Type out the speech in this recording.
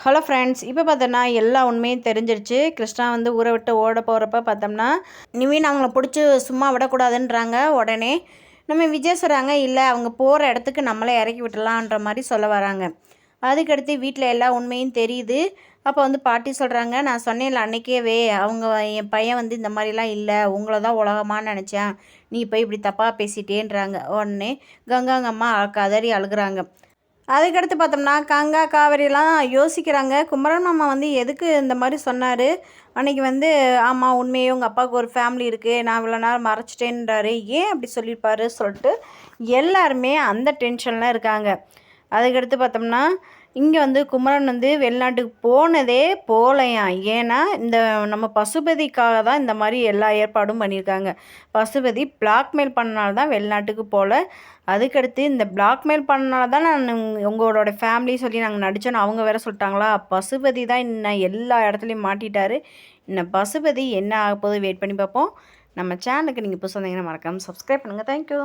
Hello friends, இப்போ பார்த்தோன்னா எல்லா உண்மையும் தெரிஞ்சிருச்சு. கிருஷ்ணா வந்து ஊரை விட்டு ஓட போகிறப்ப பார்த்தோம்னா, நிவின் அவங்கள பிடிச்சி சும்மா விடக்கூடாதுன்றாங்க. உடனே நம்ம விஜய் சொல்கிறாங்க, இல்லை அவங்க போகிற இடத்துக்கு நம்மளே இறக்கி விட்டுலான்ற மாதிரி சொல்ல வராங்க. அதுக்கடுத்து வீட்டில் எல்லா உண்மையும் தெரியுது. அப்போ வந்து பாட்டி சொல்கிறாங்க, நான் சொன்னேன்ல அன்றைக்கேவே, அவங்க என் பையன் வந்து இந்த மாதிரிலாம் இல்லை, உங்களை தான் உலகமானு நினச்சேன், நீ போய் இப்படி தப்பாக பேசிட்டேன்றாங்க. உடனே கங்காங்கம்மா கதறி அழுகுறாங்க. அதுக்கடுத்து பார்த்தோம்னா கங்கா காவேரிலாம் யோசிக்கிறாங்க. குமரன் மாமா வந்து எதுக்கு இந்த மாதிரி சொன்னார் அன்றைக்கி வந்து, ஆமாம் உண்மையே உங்கள் அப்பாவுக்கு ஒரு ஃபேமிலி இருக்குது, நான் இவ்வளோ நாள் மறைச்சிட்டேன்றாரு, ஏன் அப்படி சொல்லியிருப்பாரு சொல்லிட்டு எல்லாருமே அந்த டென்ஷனில் இருக்காங்க. அதுக்கடுத்து பார்த்தோம்னா இங்கே வந்து குமரன் வந்து வெளிநாட்டுக்கு போனதே போகலையாம். ஏன்னா இந்த நம்ம பசுபதிக்காக தான் இந்த மாதிரி எல்லா ஏற்பாடும் பண்ணியிருக்காங்க. பசுபதி பிளாக்மெயில் பண்ணனால தான் வெளிநாட்டுக்கு போகல. அதுக்கடுத்து இந்த பிளாக்மெயில் பண்ணனால தான் நான் உங்களோட ஃபேமிலி சொல்லி நாங்கள் நடித்தோன்னு அவங்க வேறு சொல்லிட்டாங்களா. பசுபதி தான் இன்னும் எல்லா இடத்துலையும் மாட்டிட்டாரு. இன்னும் பசுபதி என்ன ஆக போகுது வெயிட் பண்ணி பார்ப்போம். நம்ம சேனலுக்கு நீங்கள் புதுசாக வந்தீங்கன்னா மறக்காமல் சப்ஸ்கிரைப் பண்ணுங்கள். தேங்க்யூ.